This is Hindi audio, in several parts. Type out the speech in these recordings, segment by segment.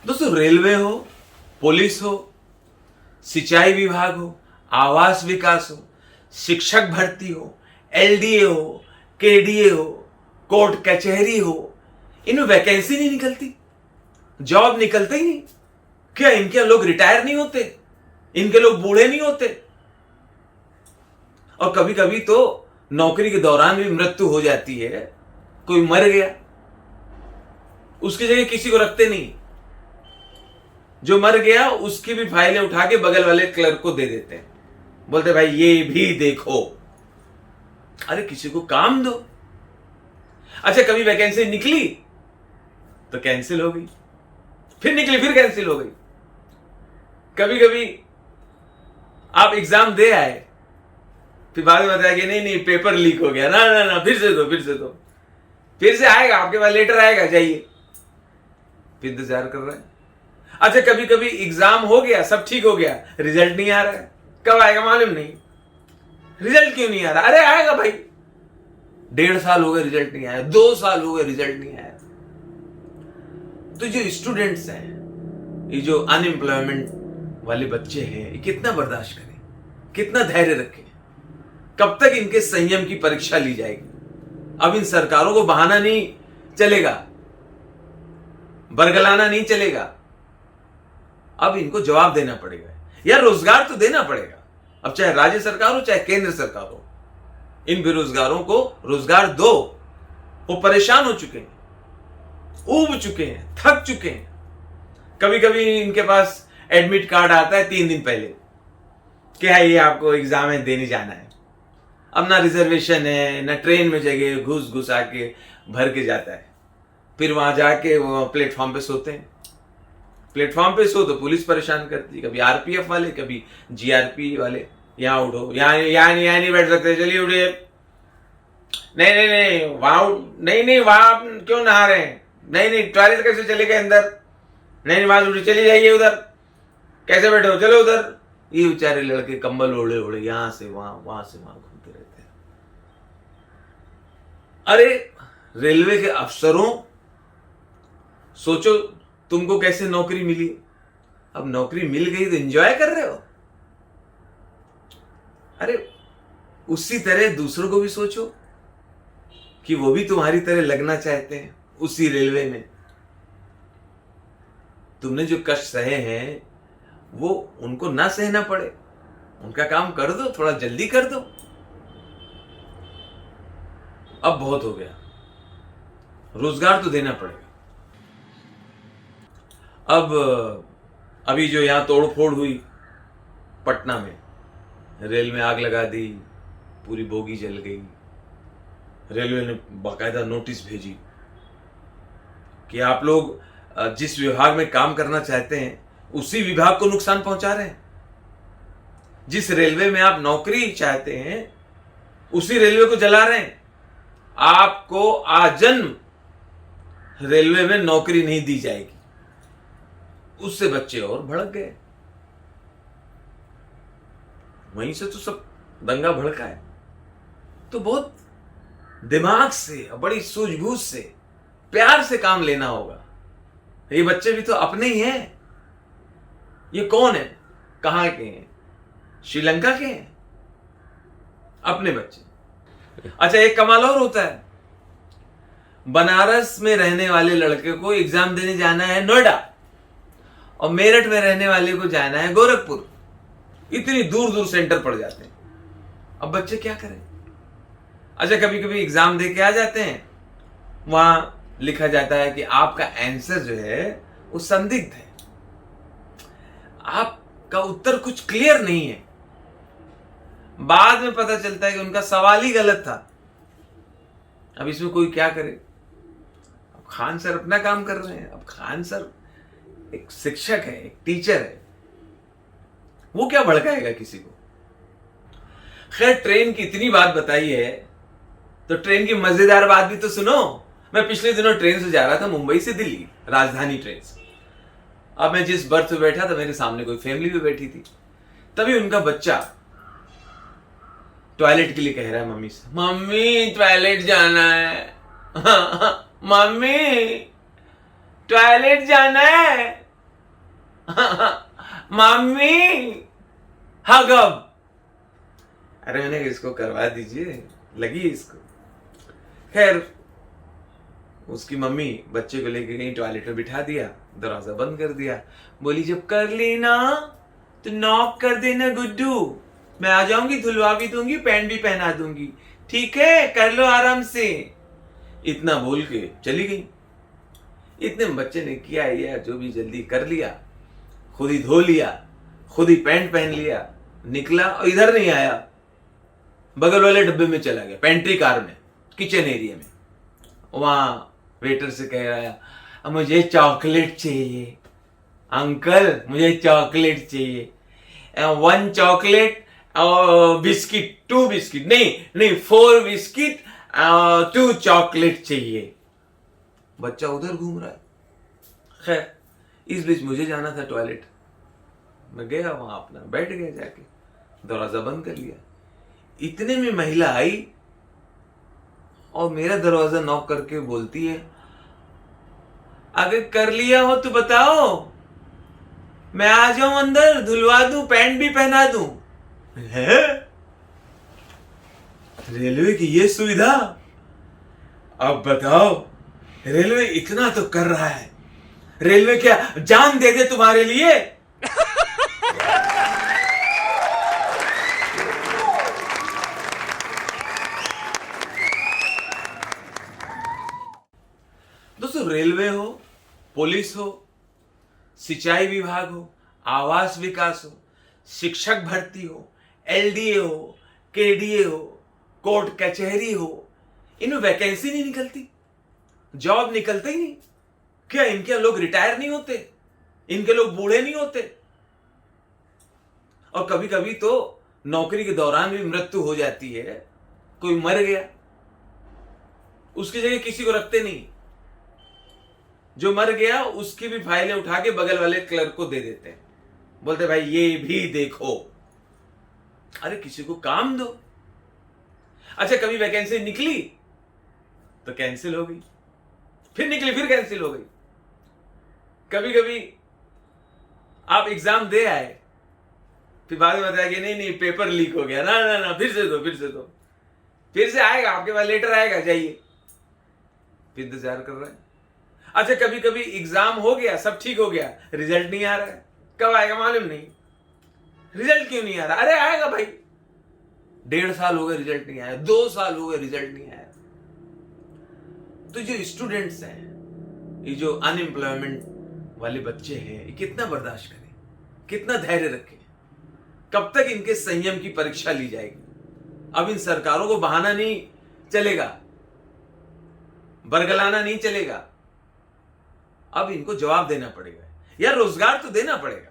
दोस्तों, रेलवे हो, पुलिस हो, सिंचाई विभाग हो, आवास विकास हो, शिक्षक भर्ती हो, एलडीए हो, केडीए हो, कोर्ट कचहरी हो, इनमें वैकेंसी नहीं निकलती, जॉब निकलते ही नहीं। क्या इनके लोग रिटायर नहीं होते? इनके लोग बूढ़े नहीं होते? और कभी कभी तो नौकरी के दौरान भी मृत्यु हो जाती है, कोई मर गया, उसकी जगह किसी को रखते नहीं। जो मर गया उसकी भी फाइलें उठा के बगल वाले क्लर्क को दे देते हैं, बोलते भाई ये भी देखो। अरे किसी को काम दो। अच्छा, कभी वैकेंसी निकली तो कैंसिल हो गई, फिर निकली फिर कैंसिल हो गई। कभी कभी आप एग्जाम दे आए, फिर बाद में बताया कि नहीं नहीं पेपर लीक हो गया, ना ना ना फिर से दो, फिर से आएगा, आपके पास लेटर आएगा, जाइए, फिर इंतजार कर रहे हैं। अच्छा, कभी कभी एग्जाम हो गया, सब ठीक हो गया, रिजल्ट नहीं आ रहा है, कब आएगा मालूम नहीं। रिजल्ट क्यों नहीं आ रहा? अरे आएगा भाई, 1.5 साल हो गए रिजल्ट नहीं आया, 2 साल हो गए रिजल्ट नहीं आया। तो जो स्टूडेंट्स हैं, ये जो अनएम्प्लॉयमेंट वाले बच्चे हैं, ये कितना बर्दाश्त करें, कितना धैर्य रखें, कब तक इनके संयम की परीक्षा ली जाएगी? अब इन सरकारों को बहाना नहीं चलेगा, बरगलाना नहीं चलेगा, अब इनको जवाब देना पड़ेगा, या रोजगार तो देना पड़ेगा। अब चाहे राज्य सरकार हो चाहे केंद्र सरकार हो, इन बेरोजगारों को रोजगार दो। वो परेशान हो चुके हैं, ऊब चुके हैं, थक चुके हैं। कभी कभी इनके पास एडमिट कार्ड आता है 3 दिन पहले, क्या है ये आपको एग्जाम है देने जाना है। अब ना रिजर्वेशन है, ना ट्रेन में जगह, घुस घुस आके भर के जाता है। फिर वहां जाके वो प्लेटफॉर्म पे सोते हैं। प्लेटफॉर्म पे सो तो पुलिस परेशान करती है, कभी आरपीएफ वाले, कभी जीआरपी वाले, यहां उठो, यहां नहीं बैठ सकते, चलिए उठिए, नहीं नहीं नहीं वहां नहीं नहीं वहां क्यों नहा रहे हैं, नहीं नहीं टॉयलेट कैसे चले गए अंदर, नहीं नहीं वहां उठे, चलिए जाइए उधर, कैसे बैठे हो, चलो उधर। ये बेचारे लड़के कंबल ओढ़े ओढ़े यहां से वहां से वहां घूमते रहते हैं। अरे रेलवे के अफसरों, सोचो तुमको कैसे नौकरी मिली। अब नौकरी मिल गई तो एंजॉय कर रहे हो। अरे उसी तरह दूसरों को भी सोचो कि वो भी तुम्हारी तरह लगना चाहते हैं उसी रेलवे में। तुमने जो कष्ट सहे हैं वो उनको ना सहना पड़े, उनका काम कर दो, थोड़ा जल्दी कर दो। अब बहुत हो गया, रोजगार तो देना पड़ेगा। अब अभी जो यहां तोड़फोड़ हुई पटना में, रेल में आग लगा दी, पूरी बोगी जल गई। रेलवे ने बाकायदा नोटिस भेजी कि आप लोग जिस विभाग में काम करना चाहते हैं उसी विभाग को नुकसान पहुंचा रहे हैं। जिस रेलवे में आप नौकरी चाहते हैं उसी रेलवे को जला रहे हैं। आपको आजन्म रेलवे में नौकरी नहीं दी जाएगी। उससे बच्चे और भड़क गए, वहीं से तो सब दंगा भड़का है। तो बहुत दिमाग से, बड़ी सूझबूझ से, प्यार से काम लेना होगा। ये बच्चे भी तो अपने ही हैं। ये कौन है, कहां के हैं? श्रीलंका के हैं, अपने बच्चे। अच्छा, एक कमाल और होता है, बनारस में रहने वाले लड़के को एग्जाम देने जाना है नोएडा, और मेरठ में रहने वाले को जाना है गोरखपुर। इतनी दूर दूर सेंटर पड़ जाते हैं। अब बच्चे क्या करें? अच्छा, कभी कभी एग्जाम दे के आ जाते हैं, वहां लिखा जाता है कि आपका आंसर जो है वो संदिग्ध है, आपका उत्तर कुछ क्लियर नहीं है। बाद में पता चलता है कि उनका सवाल ही गलत था। अब इसमें कोई क्या करे? अब खान सर अपना काम कर रहे हैं। अब खान सर एक शिक्षक है, एक टीचर है, वो क्या भड़काएगा किसी को? खैर, ट्रेन की इतनी बात बताई है तो ट्रेन की मजेदार बात भी तो सुनो। मैं पिछले दिनों ट्रेन से जा रहा था, मुंबई से दिल्ली, राजधानी ट्रेन से। अब मैं जिस बर्थ पे बैठा था, मेरे सामने कोई फैमिली भी बैठी थी। तभी उनका बच्चा टॉयलेट के लिए कह रहा है मम्मी से, मम्मी टॉयलेट जाना है, मम्मी टॉयलेट जाना है। मम्मी हग अब। अरे मैंने इसको करवा दीजिए, लगी इसको। खैर उसकी मम्मी बच्चे को लेके गई, टॉयलेट में बिठा दिया, दरवाजा बंद कर दिया। बोली जब कर लेना तो नॉक कर देना गुड्डू, मैं आ जाऊंगी, धुलवा भी दूंगी, पैंट भी पहना दूंगी, ठीक है, कर लो आराम से। इतना बोल के चली गई। इतने बच्चे ने किया या जो भी जल्दी कर लिया, खुद ही धो लिया, खुद ही पैंट पहन लिया, निकला और इधर नहीं आया, बगल वाले डब्बे में चला गया, पेंट्री कार में, किचन एरिया में। वहां वेटर से कह रहा है मुझे चॉकलेट चाहिए अंकल, मुझे चॉकलेट चाहिए, 1 चॉकलेट और बिस्किट, 2 बिस्किट, नहीं 4 बिस्किट, 2 चॉकलेट चाहिए। बच्चा उधर घूम रहा है। खैर इस बीच मुझे जाना था टॉयलेट, मैं गया वहां, अपना बैठ गया, जाके दरवाजा बंद कर लिया। इतने में महिला आई और मेरा दरवाजा नॉक करके बोलती है अगर कर लिया हो तो बताओ, मैं आ जाऊं अंदर, धुलवा दूं, पैंट भी पहना दूं। है रेलवे की ये सुविधा? अब बताओ, रेलवे इतना तो कर रहा है, रेलवे क्या जान दे दे तुम्हारे लिए? दोस्तों रेलवे हो, पुलिस हो, सिंचाई विभाग हो, आवास विकास हो, शिक्षक भर्ती हो, एलडीए हो, केडीए हो, कोर्ट कचहरी हो, इनमें वैकेंसी नहीं निकलती, जॉब निकलते ही नहीं। क्या इनके लोग रिटायर नहीं होते? इनके लोग बूढ़े नहीं होते? और कभी कभी तो नौकरी के दौरान भी मृत्यु हो जाती है, कोई मर गया, उसकी जगह किसी को रखते नहीं, जो मर गया उसकी भी फाइलें उठा के बगल वाले क्लर्क को दे देते हैं, बोलते भाई ये भी देखो। अरे किसी को काम दो। अच्छा कभी वैकेंसी निकली तो कैंसिल हो गई, फिर निकली फिर कैंसिल हो गई। कभी कभी आप एग्जाम दे आए, फिर बाद में बताया कि नहीं पेपर लीक हो गया, ना फिर से दो, फिर से आएगा, आपके पास लेटर आएगा, जाइए, फिर इंतजार कर रहे हैं। अच्छा कभी कभी एग्जाम हो गया, सब ठीक हो गया, रिजल्ट नहीं आ रहा है, कब आएगा मालूम नहीं। रिजल्ट क्यों नहीं आ रहा? अरे आएगा भाई, 1.5 साल हो गए रिजल्ट नहीं आया, 2 साल हो गए रिजल्ट नहीं आया। तो जो स्टूडेंट्स हैं, ये जो अनएम्प्लॉयमेंट वाले बच्चे हैं, ये कितना बर्दाश्त करें, कितना धैर्य रखें, कब तक इनके संयम की परीक्षा ली जाएगी? अब इन सरकारों को बहाना नहीं चलेगा, बरगलाना नहीं चलेगा, अब इनको जवाब देना पड़ेगा, या रोजगार तो देना पड़ेगा।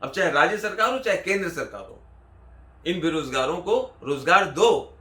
अब चाहे राज्य सरकार हो चाहे केंद्र सरकार हो, इन बेरोजगारों को रोजगार दो।